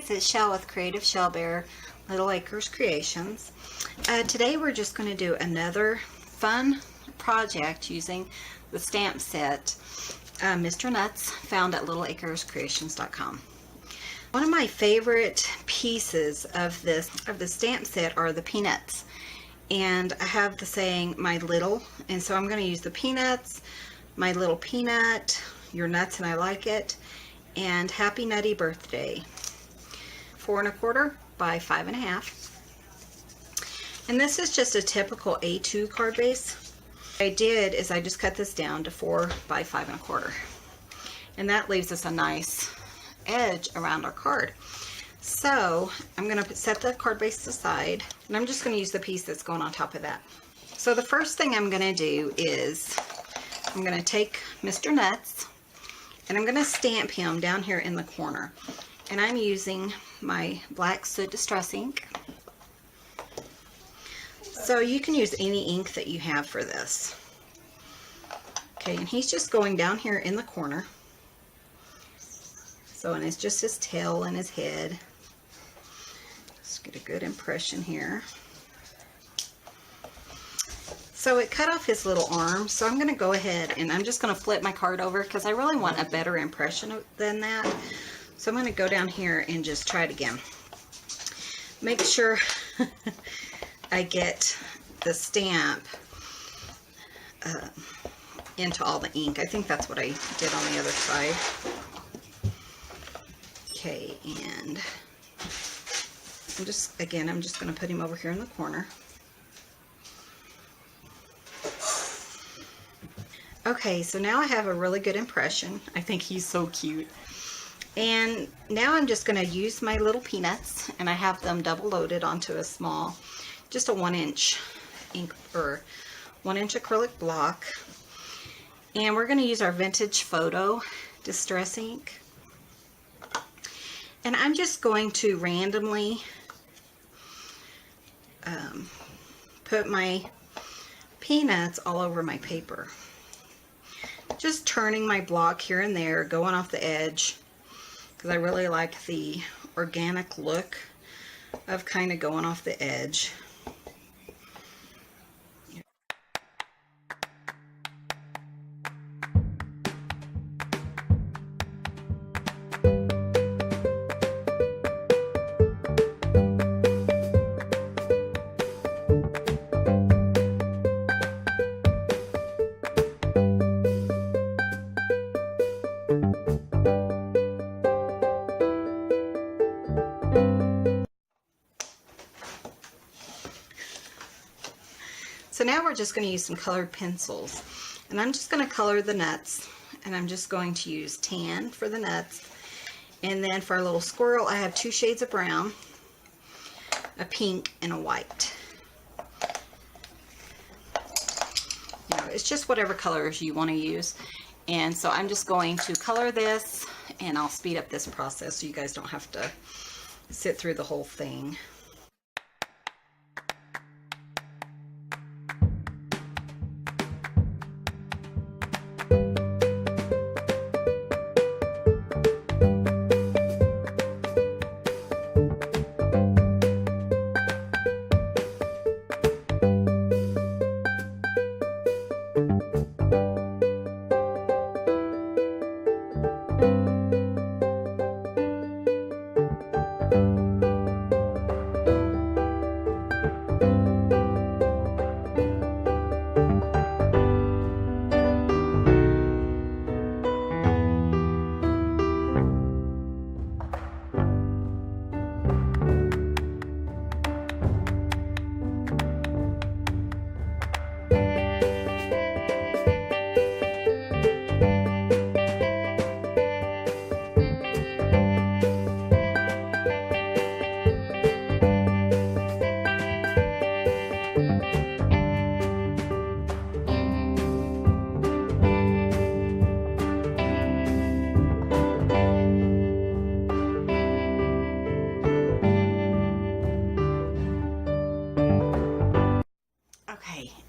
guys, it's Shell with Creative Shell Bear, Little Acres Creations. Today we're just going to do another fun project using the stamp set Mr. Nuts found at littleacrescreations.com. One of my favorite pieces of the stamp set are the peanuts. And I have the saying, my little, and so I'm going to use the peanuts, my little peanut, your nuts and I like it, and happy nutty birthday. 4 1/4 by 5 1/2. And this is just a typical A2 card base. What I did is I just cut this down to 4 by 5 1/4. And that leaves us a nice edge around our card. So I'm going to set the card base aside, and I'm just going to use the piece that's going on top of that. So the first thing I'm going to do is I'm going to take Mr. Nuts and I'm going to stamp him down here in the corner. And I'm using my black soot distress ink. So you can use any ink that you have for this. Okay, and he's just going down here in the corner. So, and it's just his tail and his head. Let's get a good impression here. So it cut off his little arm, so I'm going to go ahead and I'm just going to flip my card over because I really want a better impression than that. So I'm going to go down here and just try it again. Make sure I get the stamp into all the ink. I think that's what I did on the other side. Okay, and I'm just going to put him over here in the corner. Okay, so now I have a really good impression. I think he's so cute. And now I'm just going to use my little peanuts, and I have them double loaded onto a small, just a 1-inch ink or 1-inch acrylic block. And we're going to use our Vintage Photo Distress ink. And I'm just going to randomly put my peanuts all over my paper. Just turning my block here and there, going off the edge, because I really like the organic look of kind of going off the edge. So now we're just going to use some colored pencils, and I'm just going to color the nuts, and I'm just going to use tan for the nuts, and then for our little squirrel I have 2 shades of brown, a pink, and a white. You know, it's just whatever colors you want to use. And so I'm just going to color this, and I'll speed up this process so you guys don't have to sit through the whole thing.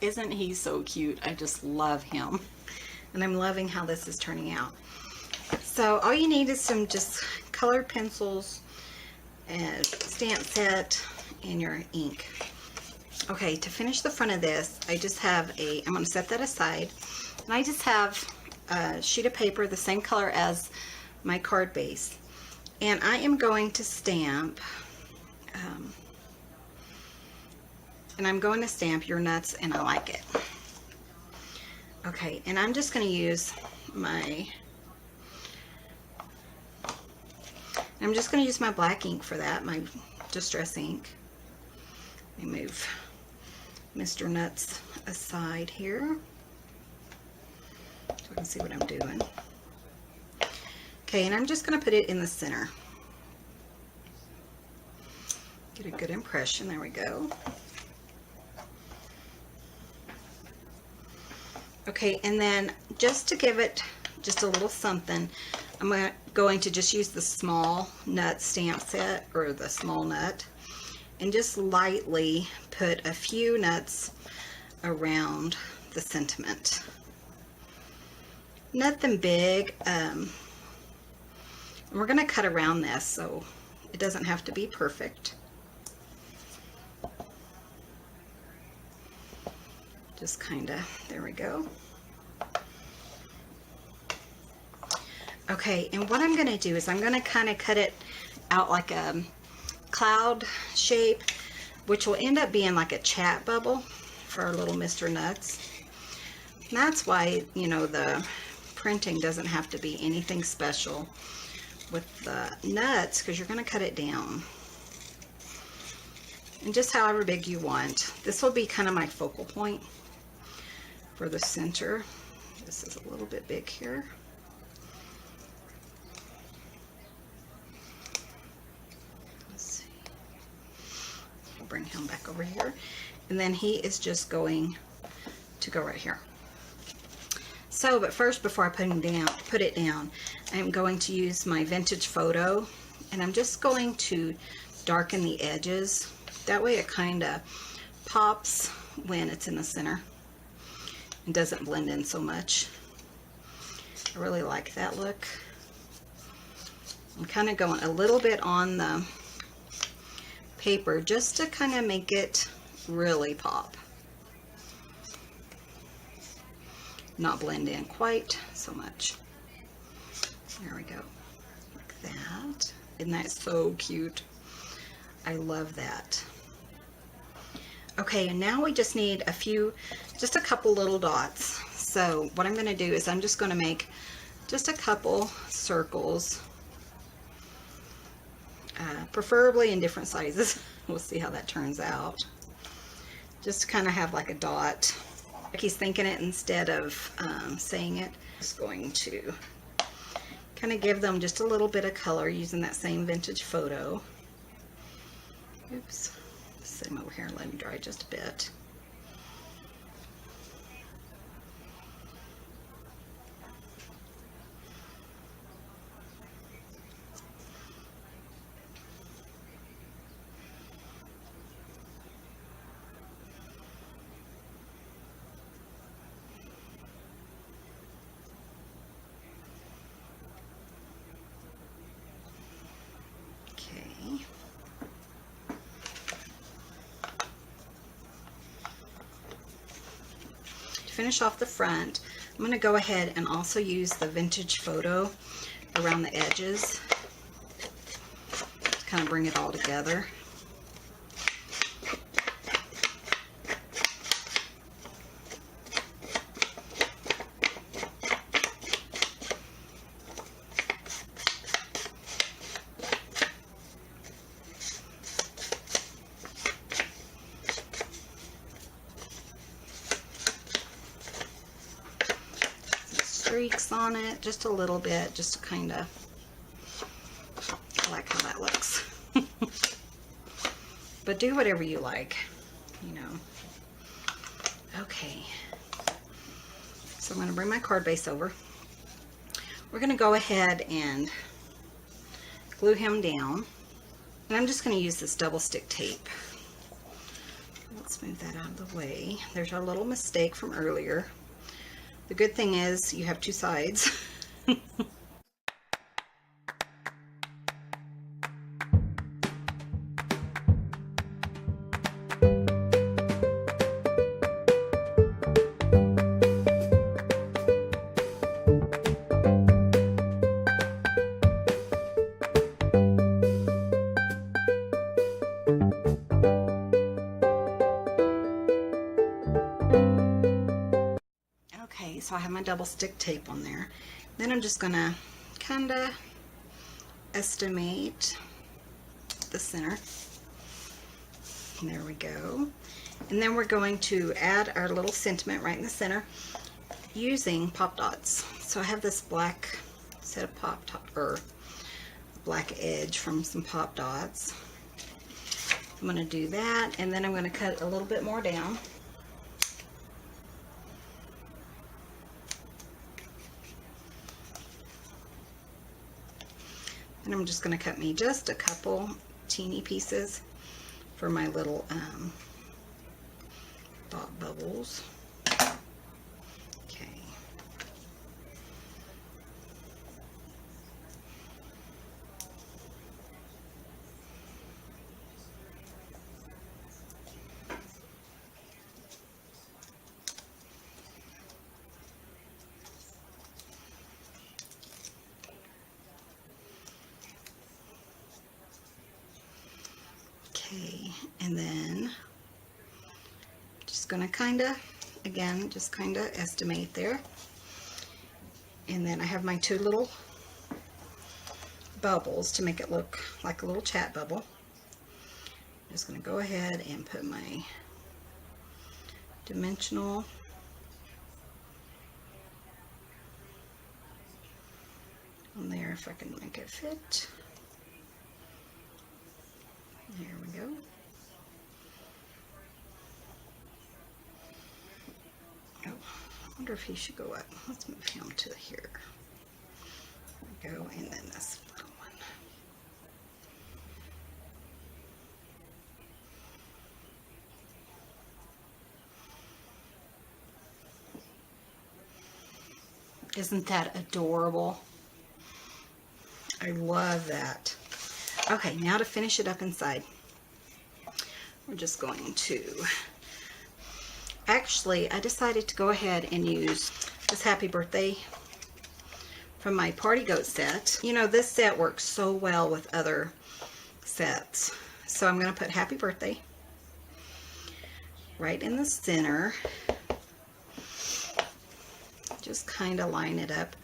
Isn't he so cute? I just love him. And I'm loving how this is turning out. So all you need is some just colored pencils, stamp set and your ink. Okay, to finish the front of this, I just have I'm going to set that aside, and I just have a sheet of paper the same color as my card base, and I am going to stamp, and I'm going to stamp Your Nuts and I Like It. Okay, and I'm just going to use my black ink for that, my distress ink. Let me move Mr. Nuts aside here so I can see what I'm doing. Okay, and I'm just going to put it in the center. Get a good impression. There we go. Okay, and then just to give it just a little something, I'm going to just use the small nut stamp set, or the small nut, and just lightly put a few nuts around the sentiment. Nothing big. And we're going to cut around this, so it doesn't have to be perfect. Just kind of, there we go. Okay, and what I'm going to do is I'm going to kind of cut it out like a cloud shape, which will end up being like a chat bubble for our little Mr. Nuts. And that's why, you know, the printing doesn't have to be anything special with the nuts, because you're going to cut it down. And just however big you want. This will be kind of my focal point for the center. This is a little bit big here. Let's see. I'll bring him back over here. And then he is just going to go right here. So, but first, before I put it down, I'm going to use my vintage photo, and I'm just going to darken the edges. That way it kind of pops when it's in the center and doesn't blend in so much. I really like that look. I'm kind of going a little bit on the paper just to kind of make it really pop. Not blend in quite so much. There we go, like that. Isn't that so cute? I love that. Okay, and now we just need just a couple little dots. So what I'm going to do is I'm just going to make just a couple circles, preferably in different sizes. We'll see how that turns out. Just to kind of have like a dot. Like he's thinking it instead of saying it. Just going to kind of give them just a little bit of color using that same vintage photo. Oops. Set him over here and let him dry just a bit. Finish off the front, I'm going to go ahead and also use the vintage photo around the edges to kind of bring it all together. Streaks on it, just a little bit, just to kind of, I like how that looks. But do whatever you like, you know. Okay, so I'm going to bring my card base over. We're going to go ahead and glue him down, and I'm just going to use this double stick tape. Let's move that out of the way. There's our little mistake from earlier. The good thing is you have two sides. so I have my double stick tape on there. Then I'm just going to kind of estimate the center. There we go. And then we're going to add our little sentiment right in the center using pop dots. So I have this black set of pop dot, or black edge from some pop dots. I'm going to do that, and then I'm going to cut a little bit more down. And I'm just going to cut me just a couple teeny pieces for my little dot bubbles. Okay. Okay, and then just going to kind of, again, just kind of estimate there. And then I have my two little bubbles to make it look like a little chat bubble. I'm just going to go ahead and put my dimensional on there if I can make it fit. There we go. Oh, I wonder if he should go up. Let's move him to here. There we go, and then this little one. Isn't that adorable? I love that. Okay, now to finish it up inside, we're just going to, actually, I decided to go ahead and use this Happy Birthday from my Party Goat set. You know, this set works so well with other sets. So I'm going to put Happy Birthday right in the center. Just kind of line it up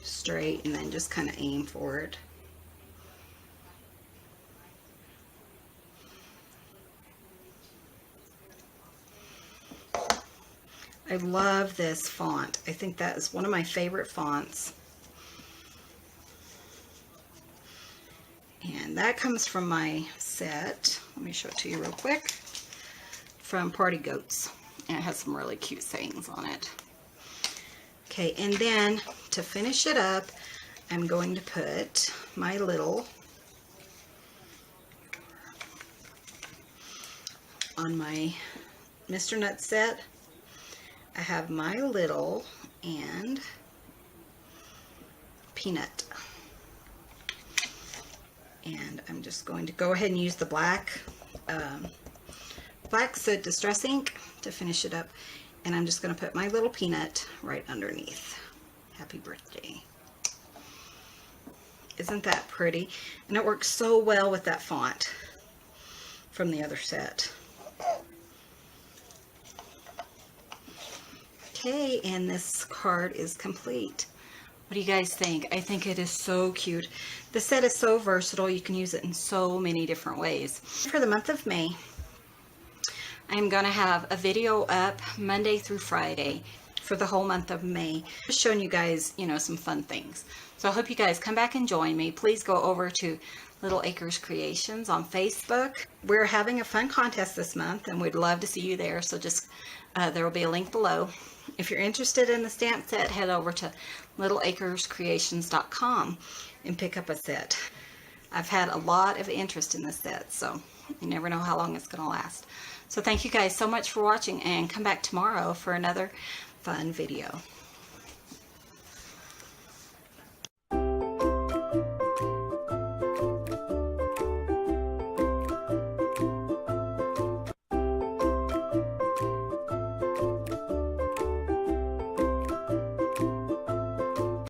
straight and then just kind of aim for it. I love this font. I think that is one of my favorite fonts. And that comes from my set. Let me show it to you real quick. From Party Goats. And it has some really cute sayings on it. Okay, and then to finish it up, I'm going to put my little, on my Mr. Nut set, I have my little and peanut. And I'm just going to go ahead and use the black Soot Distress ink to finish it up. And I'm just going to put my little peanut right underneath. Happy birthday. Isn't that pretty? And it works so well with that font from the other set. Okay, and this card is complete. What do you guys think? I think it is so cute. The set is so versatile. You can use it in so many different ways. For the month of May, I'm going to have a video up Monday through Friday for the whole month of May. Just showing you guys, you know, some fun things. So I hope you guys come back and join me. Please go over to Little Acres Creations on Facebook. We're having a fun contest this month and we'd love to see you there. So just, there will be a link below. If you're interested in the stamp set, head over to littleacrescreations.com and pick up a set. I've had a lot of interest in this set, so you never know how long it's going to last. So thank you guys so much for watching, and come back tomorrow for another fun video.